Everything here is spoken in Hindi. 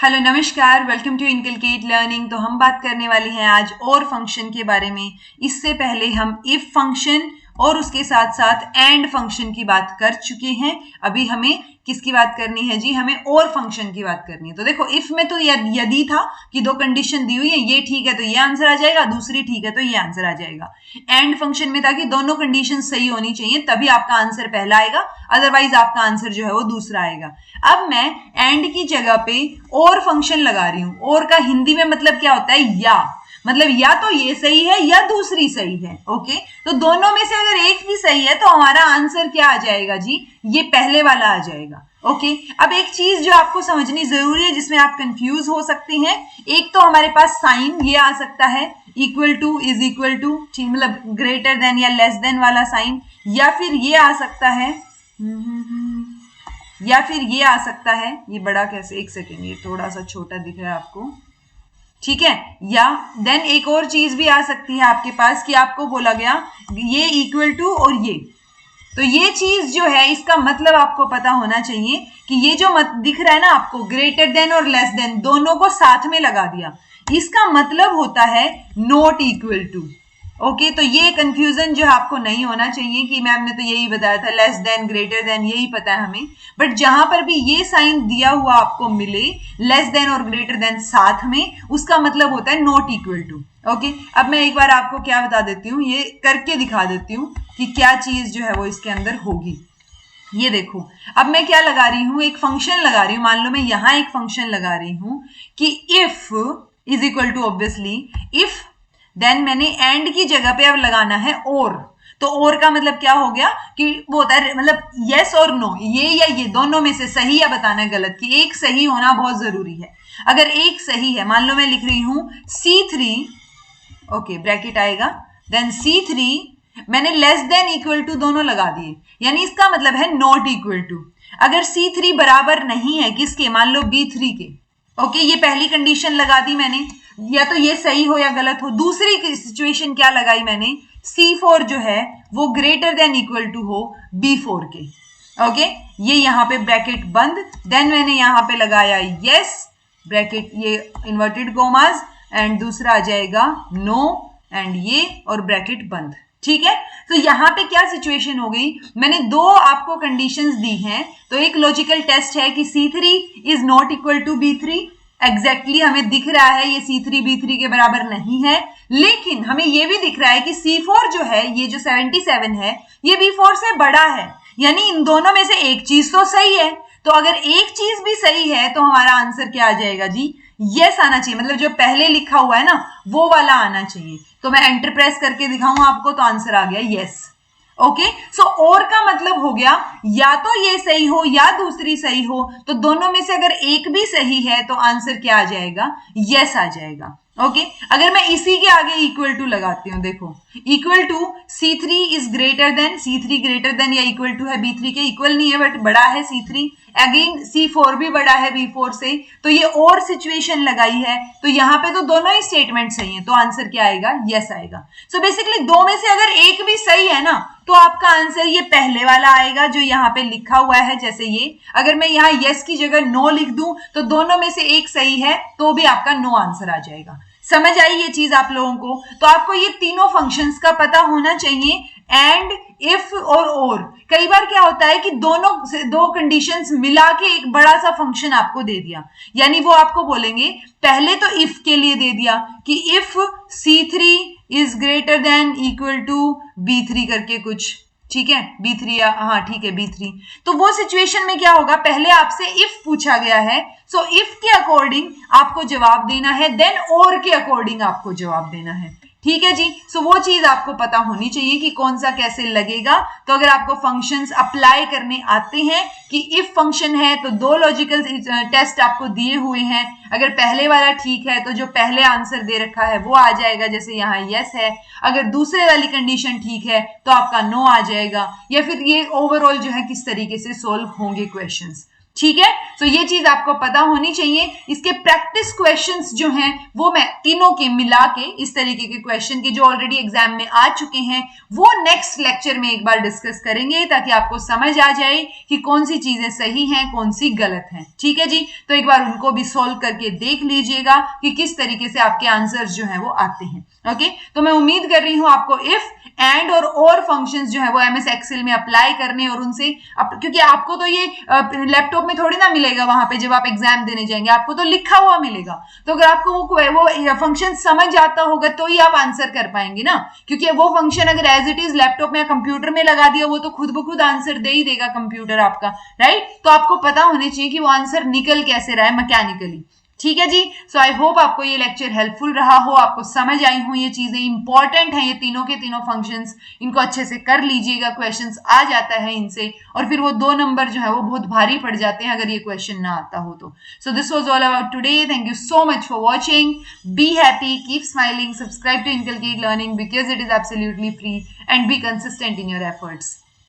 हेलो नमस्कार, वेलकम टू इनकलकेट लर्निंग। तो हम बात करने वाले हैं आज और फंक्शन के बारे में। इससे पहले हम इफ फंक्शन और उसके साथ साथ एंड फंक्शन की बात कर चुके हैं। अभी हमें किसकी बात करनी है जी? हमें और फंक्शन की बात करनी है। तो देखो, इफ में तो यदि था कि दो कंडीशन दी हुई है, ये ठीक है तो ये आंसर आ जाएगा, दूसरी ठीक है तो ये आंसर आ जाएगा। एंड फंक्शन में था कि दोनों कंडीशन सही होनी चाहिए तभी आपका आंसर पहला आएगा, अदरवाइज आपका आंसर जो है वो दूसरा आएगा। अब मैं एंड की जगह पे और फंक्शन लगा रही हूं। और का हिंदी में मतलब क्या होता है? या। मतलब या तो ये सही है या दूसरी सही है। ओके, तो दोनों में से अगर एक भी सही है तो हमारा आंसर क्या आ जाएगा जी? ये पहले वाला आ जाएगा। ओके, अब एक चीज जो आपको समझनी जरूरी है जिसमें आप कंफ्यूज हो सकते हैं, एक तो हमारे पास साइन ये आ सकता है equal to, is equal to, मतलब ग्रेटर देन या लेस देन वाला साइन, या फिर ये आ सकता है या फिर ये आ सकता है, ये बड़ा कैसे, एक सेकेंड, ये थोड़ा सा छोटा दिख रहा है आपको, ठीक है। या देन एक और चीज भी आ सकती है आपके पास कि आपको बोला गया ये इक्वल टू और ये, तो ये चीज जो है इसका मतलब आपको पता होना चाहिए कि ये जो दिख रहा है ना आपको, ग्रेटर देन और लेस देन दोनों को साथ में लगा दिया, इसका मतलब होता है नॉट इक्वल टू। ओके, तो ये कंफ्यूजन जो है आपको नहीं होना चाहिए कि मैम ने तो यही बताया था, लेस देन ग्रेटर देन यही पता है हमें, बट जहां पर भी ये साइन दिया हुआ आपको मिले, लेस देन और ग्रेटर देन साथ में, उसका मतलब होता है नॉट इक्वल टू। ओके, अब मैं एक बार आपको क्या बता देती हूँ, ये करके दिखा देती हूँ कि क्या चीज जो है वो इसके अंदर होगी। ये देखो, अब मैं क्या लगा रही हूं, एक फंक्शन लगा रही हूं। मान लो मैं यहां एक फंक्शन लगा रही हूं कि if is equal to, obviously if, then मैंने एंड की जगह पे अब लगाना है और। तो और का मतलब क्या हो गया कि वो होता है मतलब यस और नो, ये या ये दोनों में से सही या बताना है गलत, कि एक सही होना बहुत जरूरी है। अगर एक सही है, मान लो मैं लिख रही हूं C3, ओके ब्रैकेट आएगा, देन C3, मैंने लेस देन इक्वल टू दोनों लगा दिए, यानी इसका मतलब है नॉट इक्वल टू। अगर C3 बराबर नहीं है किसके? मान लो B3 के। ओके, ये पहली कंडीशन लगा दी मैंने, या तो ये सही हो या गलत हो। दूसरी सिचुएशन क्या लगाई मैंने? C4 जो है वो ग्रेटर देन इक्वल टू हो B4 के। ओके, ये यहां पे ब्रैकेट बंद, देन मैंने यहां पे लगाया यस, ब्रैकेट ये इन्वर्टेड कोमास, एंड दूसरा आ जाएगा नो, एंड ये और ब्रैकेट बंद। ठीक है, तो यहां पे क्या सिचुएशन हो गई, मैंने दो आपको कंडीशंस दी हैं, तो एक लॉजिकल टेस्ट है कि C3 is not equal to B3। Exactly हमें दिख रहा है ये C3 B3 के बराबर नहीं है, लेकिन हमें ये भी दिख रहा है कि C4 जो है, ये जो 77 है, ये B4 से बड़ा है, यानी इन दोनों में से एक चीज तो सही है। तो अगर एक चीज भी सही है तो हमारा आंसर क्या आ जाएगा जी? यस आना चाहिए, मतलब जो पहले लिखा हुआ है ना वो वाला आना चाहिए। तो मैं एंटर प्रेस करके दिखाऊं आपको, तो आंसर आ गया यस। ओके, सो और का मतलब हो गया या तो ये सही हो या दूसरी सही हो, तो दोनों में से अगर एक भी सही है तो आंसर क्या आ जाएगा? यस आ जाएगा। ओके, अगर मैं इसी के आगे इक्वल टू लगाती हूं, देखो equal to C3 is greater than, C3 greater than या इक्वल टू है B3 के, इक्वल नहीं है बट बड़ा है C3, अगेन C4 भी बड़ा है B4 से, तो ये और सिचुएशन लगाई है, तो यहां पे तो दोनों ही स्टेटमेंट सही है, तो आंसर क्या आएगा? यस आएगा। सो बेसिकली दो में से अगर एक भी सही है ना तो आपका आंसर ये पहले वाला आएगा जो यहाँ पे लिखा हुआ है। जैसे ये, अगर मैं यहाँ यस की जगह नो लिख दूं तो दोनों में से एक सही है तो भी आपका नो आंसर आ जाएगा। समझ आई ये चीज आप लोगों को? तो आपको ये तीनों फंक्शंस का पता होना चाहिए, एंड, इफ और। कई बार क्या होता है कि दो कंडीशंस मिला के एक बड़ा सा फंक्शन आपको दे दिया, यानी वो आपको बोलेंगे, पहले तो इफ के लिए दे दिया कि if C3 is greater than equal to B3 करके कुछ, ठीक है, B3 या हाँ ठीक है B3। तो वो सिचुएशन में क्या होगा, पहले आपसे इफ पूछा गया है, सो इफ के अकॉर्डिंग आपको जवाब देना है, देन और के अकॉर्डिंग आपको जवाब देना है। ठीक है जी, सो वो चीज आपको पता होनी चाहिए कि कौन सा कैसे लगेगा। तो अगर आपको फंक्शंस अप्लाई करने आते हैं कि इफ फंक्शन है तो दो लॉजिकल टेस्ट आपको दिए हुए हैं, अगर पहले वाला ठीक है तो जो पहले आंसर दे रखा है वो आ जाएगा, जैसे यहाँ यस है। अगर दूसरे वाली कंडीशन ठीक है तो आपका नो आ जाएगा, या फिर ये ओवरऑल जो है किस तरीके से सोल्व होंगे क्वेश्चंस। ठीक है, तो ये चीज आपको पता होनी चाहिए। इसके प्रैक्टिस क्वेश्चंस जो हैं वो मैं तीनों के मिला के इस तरीके के क्वेश्चन के जो ऑलरेडी एग्जाम में आ चुके हैं वो नेक्स्ट लेक्चर में एक बार डिस्कस करेंगे, ताकि आपको समझ आ जाए कि कौन सी चीजें सही हैं कौन सी गलत हैं। ठीक है जी, तो एक बार उनको भी सॉल्व करके देख लीजिएगा कि किस तरीके से आपके आंसर्स जो है वो आते हैं। ओके, तो मैं उम्मीद कर रही हूं आपको इफ, एंड और फंक्शंस जो है वो एमएस एक्सेल में अप्लाई करने और उनसे क्योंकि आपको तो ये लैपटॉप में थोड़ी ना मिलेगा, वहां पे जब आप एग्जाम देने जाएंगे आपको तो लिखा हुआ मिलेगा। तो अगर आपको वो फंक्शन समझ आता होगा तो ही आप आंसर कर पाएंगे ना, क्योंकि वो फंक्शन अगर एज इट इज लैपटॉप में या कंप्यूटर में लगा दिया वो तो खुद ब खुद आंसर दे ही देगा कंप्यूटर आपका, राइट। तो आपको पता होने चाहिए कि वो आंसर निकल कैसे रहा है मैकेनिकली। ठीक है जी, सो आई होप आपको ये लेक्चर हेल्पफुल रहा हो, आपको समझ आई हो ये चीजें इंपॉर्टेंट हैं, ये तीनों के तीनों फंक्शंस, इनको अच्छे से कर लीजिएगा, क्वेश्चंस आ जाता है इनसे, और फिर वो 2 नंबर जो है वो बहुत भारी पड़ जाते हैं अगर ये क्वेश्चन ना आता हो तो। So this was all about today, thank you so much for watching, be happy, keep smiling, subscribe to inculcate learning because it is absolutely free, and be consistent in your efforts.